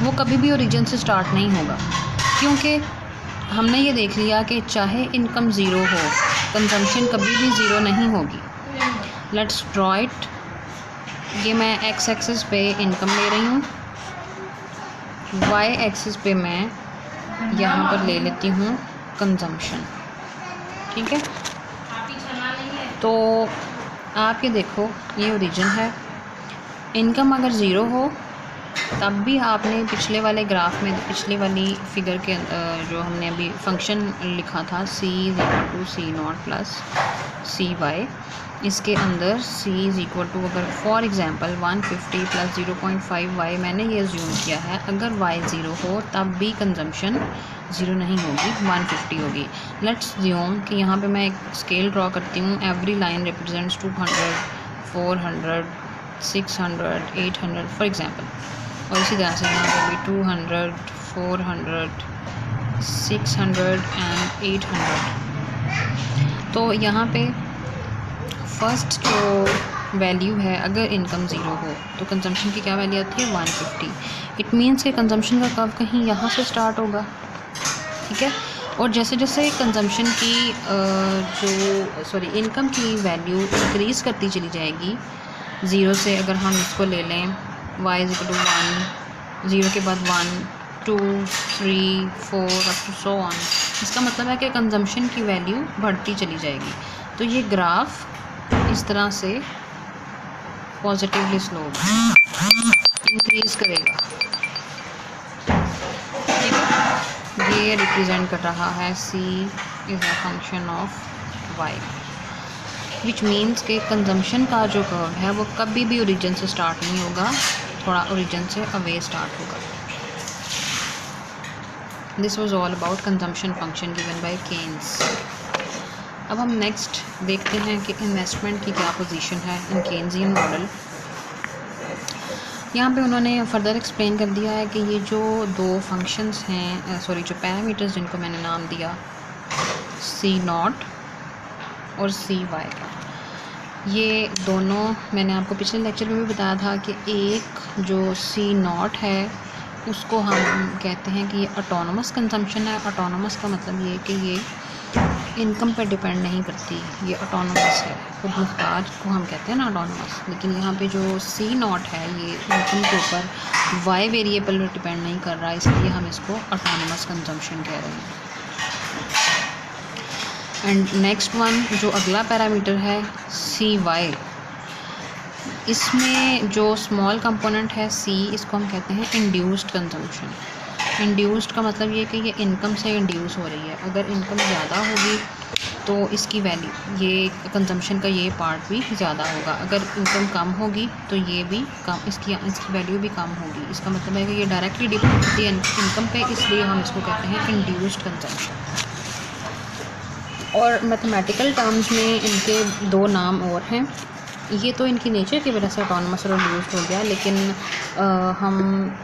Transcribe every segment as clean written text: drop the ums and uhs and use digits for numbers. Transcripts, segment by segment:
वो कभी भी ओरिजिन से स्टार्ट नहीं होगा, क्योंकि हमने ये देख लिया कि चाहे इनकम ज़ीरो हो, कंजम्पशन कभी भी ज़ीरो नहीं होगी। Let's draw it. ये मैं एक्स एक्सिस पे इनकम ले रही हूँ, वाई एक्सिस पे मैं यहाँ पर ले लेती हूँ कंजम्पशन। ठीक है, तो आप ये देखो, ये ओरिजिन है। इनकम अगर ज़ीरो हो तब भी आपने पिछले वाले ग्राफ में, पिछली वाली फिगर के जो हमने अभी फंक्शन लिखा था C=C0 प्लस CY, इसके अंदर C=, अगर फॉर एग्ज़ाम्पल 150 प्लस 0.5Y मैंने ये अज्यूम किया है, अगर Y ज़ीरो हो तब भी कंजम्पशन ज़ीरो नहीं होगी, 150 होगी। लेट्स अज्यूम कि यहाँ पे मैं एक स्केल ड्रॉ करती हूँ। Every line represents 200, 400, 600, 800 for example, और इसी तरह से यहाँ पे भी 200, 400, 600 एंड 800। तो यहाँ पे फर्स्ट जो वैल्यू है, अगर इनकम ज़ीरो हो तो कंजम्पशन की क्या वैल्यू आती है, 150। इट मीन्स कि कंजम्पशन का कर्व कहीं यहाँ से स्टार्ट होगा। ठीक है, और जैसे जैसे कंजम्पशन की इनकम की वैल्यू इंक्रीज़ करती चली जाएगी, ज़ीरो से अगर हम इसको ले लें y=1, ज़ीरो के बाद 1, 2, 3, 4 अप टू सो ऑन, इसका मतलब है कि कंजम्पशन की वैल्यू बढ़ती चली जाएगी। तो ये ग्राफ इस तरह से पॉजिटिवली स्लोप इंक्रीज़ करेगा। ठीक है, ये रिप्रेजेंट कर रहा है C is a function of Y, which means के कंजम्पशन का जो कर्व है वो कभी भी ओरिजिन से स्टार्ट नहीं होगा, थोड़ा ओरिजिन से अवे स्टार्ट होगा। This was all about consumption function given by Keynes. अब हम नेक्स्ट देखते हैं कि इन्वेस्टमेंट की क्या पोजीशन है इन केन्सियन मॉडल। यहाँ पे उन्होंने फर्दर एक्सप्लेन कर दिया है कि ये जो दो फंक्शंस हैं, जो पैरामीटर्स जिनको मैंने नाम दिया C0 और CY, ये दोनों मैंने आपको पिछले लेक्चर में भी बताया था कि एक जो C0 है उसको हम कहते हैं कि ये ऑटोनोमस कंजम्पशन है। ऑटोनोमस का मतलब ये कि ये इनकम पर डिपेंड नहीं करती, ये ऑटोनोमस है, खुद मुख्तार को हम कहते हैं ना ऑटोनोमस। लेकिन यहाँ पे जो C0 है ये इनकम के ऊपर Y वेरिएबल पर डिपेंड नहीं कर रहा, इसलिए हम इसको ऑटोनोमस कंजम्पशन कह रहे हैं। एंड नेक्स्ट वन जो अगला पैरामीटर है CY, इसमें जो स्मॉल कंपोनेंट है C, इसको हम कहते हैं इंड्यूस्ड कंजम्पशन। इंड्यूस्ड का मतलब ये कि ये इनकम से इंड्यूस हो रही है। अगर इनकम ज़्यादा होगी तो इसकी वैल्यू, ये कंजम्पशन का ये पार्ट भी ज़्यादा होगा। अगर इनकम कम होगी तो ये भी कम, इसकी वैल्यू भी कम होगी। इसका मतलब है कि ये डायरेक्टली डिपेंड करती है इनकम पे, इसलिए हम इसको कहते हैं इंड्यूस्ड कंजम्पशन। और मैथमेटिकल टर्म्स में इनके दो नाम और हैं। ये तो इनकी नेचर की वजह से ऑटोनमस और इंड्यूस्ड हो गया, लेकिन हम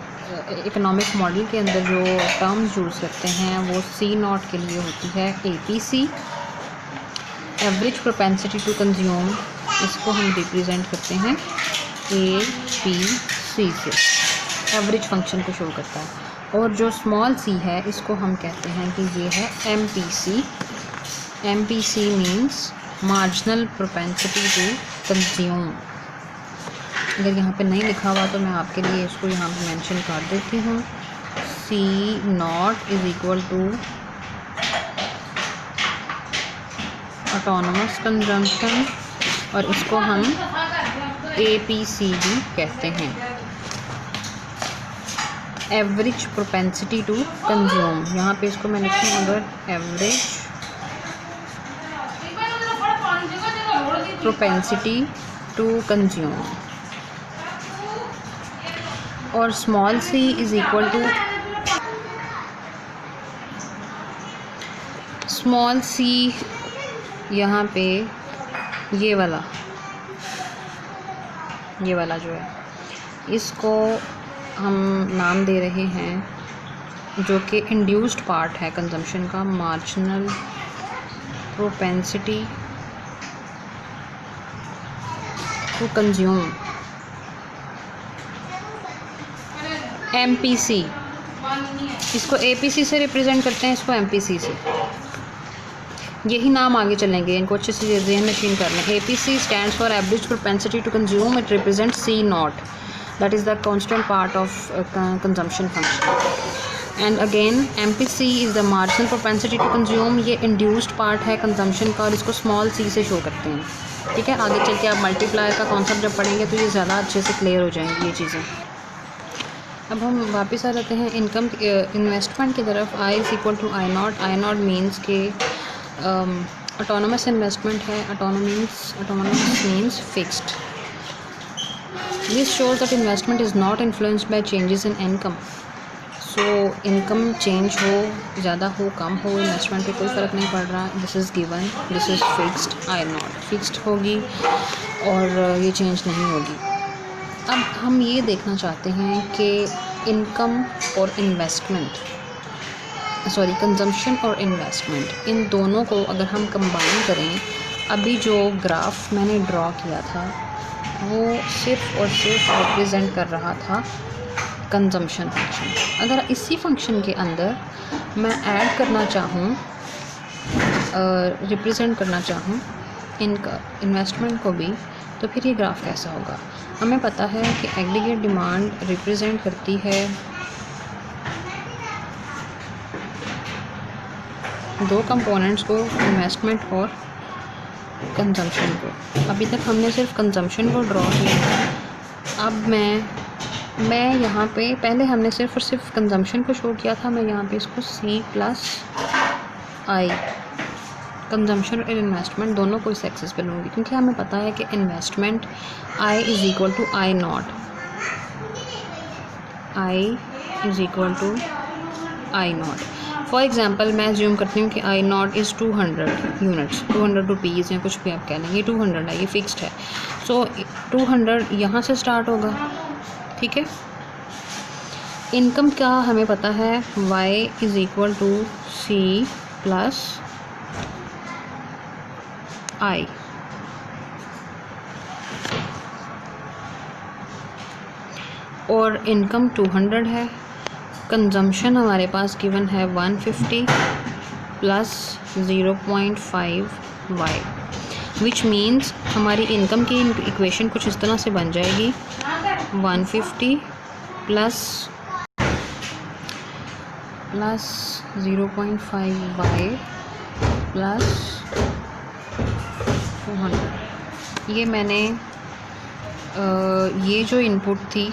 इकोनॉमिक मॉडल के अंदर जो टर्म्स यूज़ करते हैं वो C0 के लिए होती है APC, average propensity to consume. इसको हम रिप्रेजेंट करते हैं APC से, एवरेज फंक्शन को शो करता है। और जो स्मॉल c है इसको हम कहते हैं कि ये है MPC। MPC means marginal propensity to consume. अगर यहाँ पे नहीं लिखा हुआ तो मैं आपके लिए इसको यहाँ पे मेंशन कर देती हूँ। C0 = ऑटोनोमस कंजम्पशन, और इसको हम APC भी कहते हैं, एवरेज प्रोपेंसिटी टू कंज्यूम। यहाँ पे इसको मैं लिखूँ अगर एवरेज प्रोपेंसिटी टू कंज्यूम, और स्मॉल c = स्मॉल c, यहाँ पे ये वाला जो है इसको हम नाम दे रहे हैं जो कि इंड्यूस्ड पार्ट है कंजम्पशन का, marginal propensity to consume. MPC, इसको APC से रिप्रेजेंट करते हैं, इसको MPC से, यही नाम आगे चलेंगे, इनको अच्छे से ज़हन नशीन कर लें। APC stands for average propensity to consume, it represent C0, that is the constant part of consumption function. And again MPC is the marginal propensity to consume, ये इंड्यूस्ड पार्ट है कंजम्पशन का और इसको स्मॉल c से show करते हैं, ठीक है। आगे चल के आप मल्टीप्लायर का कॉन्सेप्ट जब पढ़ेंगे तो ये ज़्यादा अच्छे से क्लियर हो जाएंगी ये चीज़ें। अब हम वापस आ जाते हैं इनकम इन्वेस्टमेंट की तरफ। I is equal to I0। I0 means के ऑटोनोमस इन्वेस्टमेंट है, autonomous means fixed. This shows that investment is not influenced by changes in income. So income change हो, ज़्यादा हो, कम हो, इन्वेस्टमेंट पे कोई फ़र्क नहीं पड़ रहा। This is given, this is fixed. I0 fixed होगी और ये चेंज नहीं होगी। अब हम ये देखना चाहते हैं कि इनकम और इन्वेस्टमेंट, सॉरी कंजम्पशन और इन्वेस्टमेंट, इन दोनों को अगर हम कंबाइन करें, अभी जो ग्राफ मैंने ड्रॉ किया था वो सिर्फ और सिर्फ रिप्रेजेंट कर रहा था कंजम्पशन फंक्शन। अगर इसी फंक्शन के अंदर मैं ऐड करना चाहूँ, रिप्रेजेंट करना चाहूँ इनका इन्वेस्टमेंट को भी, तो फिर ये ग्राफ कैसा होगा। हमें पता है कि एग्रीगेट डिमांड रिप्रेजेंट करती है दो कंपोनेंट्स को, इन्वेस्टमेंट और कंजम्पशन को। अभी तक हमने सिर्फ कंजम्पशन को ड्रॉ किया। अब मैं यहाँ पे, पहले हमने सिर्फ और सिर्फ कंजम्पशन को शो किया था, मैं यहाँ पे इसको C+I, कंजम्पशन और इन्वेस्टमेंट दोनों को इस एक्सिस पे लूँगी, क्योंकि हमें पता है कि investment I is equal to I0, I is equal to I0। For example मैं ज्यूम करती हूँ कि I0 इज़ 200 यूनिट्स, 200 रुपीज़ या कुछ भी आप कह लें, ये 200 है, ये फिक्स्ड है। सो 200 यहाँ से स्टार्ट होगा, ठीक है। इनकम का हमें पता है Y is equal to C+I, और इनकम 200 है। कंजम्पशन हमारे पास गिवन है 150 प्लस 0.5y, विच मीन्स हमारी इनकम की इक्वेशन कुछ इस तरह से बन जाएगी 150 प्लस 0.5y प्लस 200। ये मैंने ये जो इनपुट थी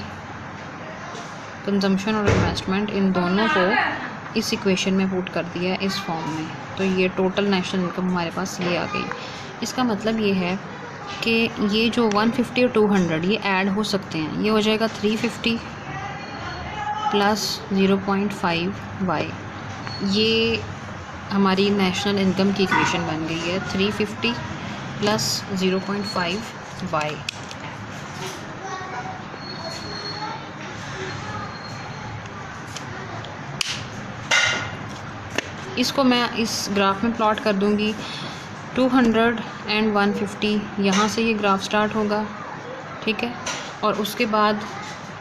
कंजम्पशन और इन्वेस्टमेंट, इन दोनों को इस इक्वेशन में पुट कर दिया है इस फॉर्म में, तो ये टोटल नेशनल इनकम हमारे पास ये आ गई। इसका मतलब ये है कि ये जो 150 और 200 ये ऐड हो सकते हैं, ये हो जाएगा 350 प्लस 0.5y, ये हमारी नेशनल इनकम की इक्वेशन बन गई है 350 प्लस 0.5y। इसको मैं इस ग्राफ में प्लॉट कर दूंगी। 200 एंड 150 यहाँ से ये ग्राफ स्टार्ट होगा, ठीक है। और उसके बाद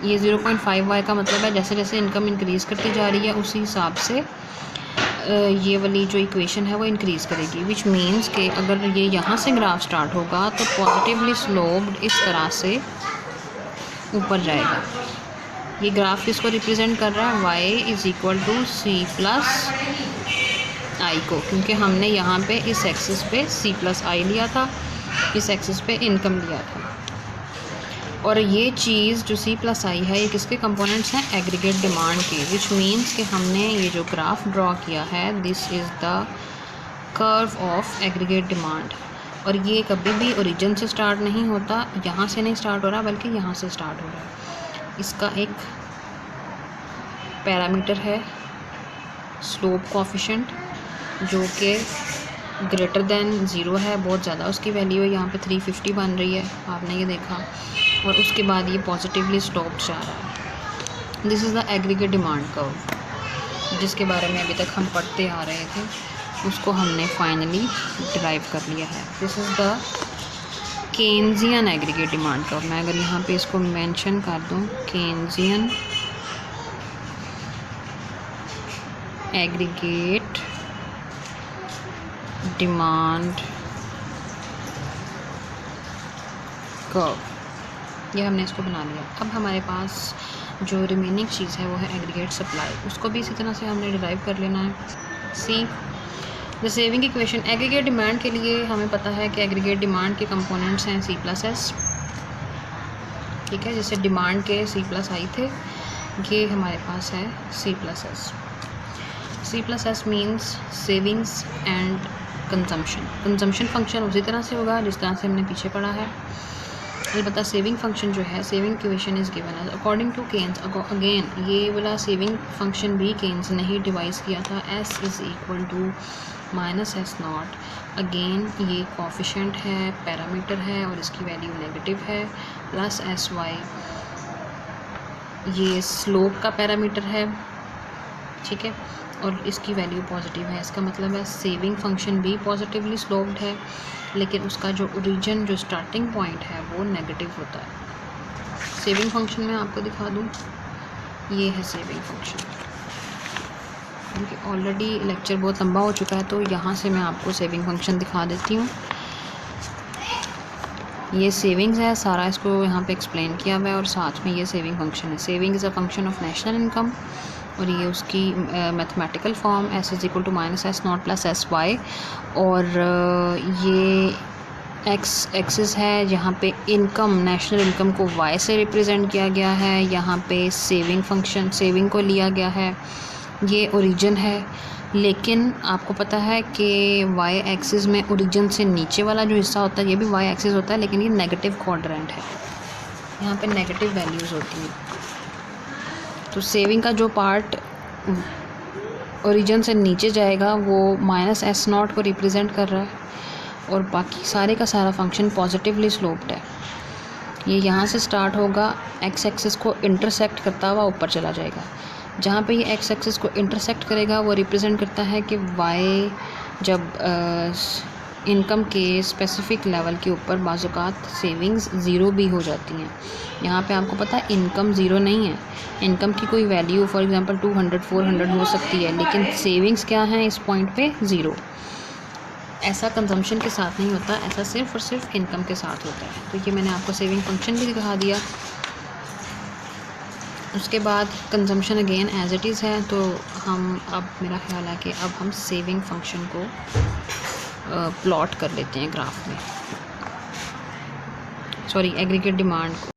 ये 0.5y का मतलब है जैसे जैसे इनकम इंक्रीज़ करती जा रही है उसी हिसाब से ये वाली जो इक्वेशन है वो इंक्रीज़ करेगी, विच मीन्स कि अगर ये यहाँ से ग्राफ स्टार्ट होगा तो पॉजिटिवली स्लोप्ड इस तरह से ऊपर जाएगा। ये ग्राफ किसको रिप्रेजेंट कर रहा है, y is equal to C+I को, क्योंकि हमने यहाँ पे इस एक्सिस पे C+I लिया था, इस एक्सिस पे इनकम लिया था। और ये चीज़ जो C+I है ये किसके कंपोनेंट्स हैं, एग्रीगेट डिमांड के, विच मीन्स कि हमने ये जो ग्राफ ड्रॉ किया है this is the curve of aggregate demand. और ये कभी भी ओरिजिन से स्टार्ट नहीं होता, यहाँ से नहीं स्टार्ट हो रहा बल्कि यहाँ से स्टार्ट हो रहा है। इसका एक पैरामीटर है स्लोप कोफिशिएंट जो कि ग्रेटर दैन 0 है, बहुत ज़्यादा उसकी वैल्यू है, यहाँ पे 350 बन रही है, आपने ये देखा। और उसके बाद ये पॉजिटिवली स्लोप जा रहा है। This is the aggregate demand curve, जिसके बारे में अभी तक हम पढ़ते आ रहे थे, उसको हमने फाइनली डिराइव कर लिया है। This is the Keynesian aggregate demand curve. मैं अगर यहाँ पे इसको मेंशन कर दूँ केन्जियन एग्रीगेट डिमांड कर्व, ये हमने इसको बना लिया। अब हमारे पास जो रिमेनिंग चीज़ है वो है एग्रीगेट सप्लाई, उसको भी इसी तरह से हमने डिराइव कर लेना है। See the saving equation, aggregate demand के लिए हमें पता है कि एग्रीगेट डिमांड के कंपोनेंट्स हैं C+S, ठीक है, जैसे डिमांड के C+I थे, ये हमारे पास है C+S। C+S means savings and consumption. Consumption function उसी तरह से होगा जिस तरह से हमने पीछे पढ़ा है, अलबत्ता सेविंग फंक्शन जो है, saving equation is given as according to Keynes. Again ये वाला सेविंग फंक्शन भी केन्स ने ही डिवाइस किया था। S is equal to -S0। Again ये कोफिशिएंट है, पैरामीटर है और इसकी वैल्यू नेगेटिव है, प्लस SY ये स्लोप का पैरामीटर है, ठीक है, और इसकी वैल्यू पॉजिटिव है। इसका मतलब है सेविंग फंक्शन भी पॉजिटिवली स्लोप्ड है, लेकिन उसका जो ओरिजिन, जो स्टार्टिंग पॉइंट है वो नेगेटिव होता है। सेविंग फंक्शन मैं आपको दिखा दूँ, ये है सेविंग फंक्शन, क्योंकि ऑलरेडी लेक्चर बहुत लंबा हो चुका है तो यहाँ से मैं आपको सेविंग फंक्शन दिखा देती हूँ। ये सेविंग्स है सारा, इसको यहाँ पे एक्सप्लेन किया हुआ है और साथ में ये सेविंग फंक्शन है। Saving is a function of national income और ये उसकी mathematical form S is equal to -S0 plus SY, और ये एक्स एक्सिस है जहाँ पे इनकम, नेशनल इनकम को Y से रिप्रेजेंट किया गया है, यहाँ पे सेविंग फंक्शन, सेविंग को लिया गया है, ये ओरिजिन है। लेकिन आपको पता है कि Y एक्सिस में ओरिजिन से नीचे वाला जो हिस्सा होता है ये भी Y एक्सिस होता है, लेकिन ये नेगेटिव क्वाड्रेंट है, यहाँ पे नेगेटिव वैल्यूज़ होती हैं। तो सेविंग का जो पार्ट ओरिजिन से नीचे जाएगा वो -S0 को रिप्रेजेंट कर रहा है और बाकी सारे का सारा फंक्शन पॉजिटिवली स्लोप्ड है। ये यहाँ से स्टार्ट होगा, एक्स एक्सिस को इंटरसेक्ट करता हुआ ऊपर चला जाएगा। जहाँ पे ये एक्स एक्सिस को इंटरसेक्ट करेगा वो रिप्रेजेंट करता है कि वाई जब इनकम के स्पेसिफिक लेवल के ऊपर बाज़ात सेविंग्स ज़ीरो भी हो जाती हैं। यहाँ पे आपको पता है इनकम ज़ीरो नहीं है, इनकम की कोई वैल्यू फॉर एग्जांपल 200 400 हो सकती है, लेकिन सेविंग्स क्या हैं इस पॉइंट पे ज़ीरो। ऐसा कंजम्पशन के साथ नहीं होता, ऐसा सिर्फ और सिर्फ इनकम के साथ होता है। तो ये मैंने आपको सेविंग फंक्शन भी दिखा दिया। उसके बाद consumption again as it is है, तो हम अब मेरा ख्याल है कि अब हम सेविंग फंक्शन को प्लॉट कर लेते हैं ग्राफ में, सॉरी एग्रीगेट डिमांड को।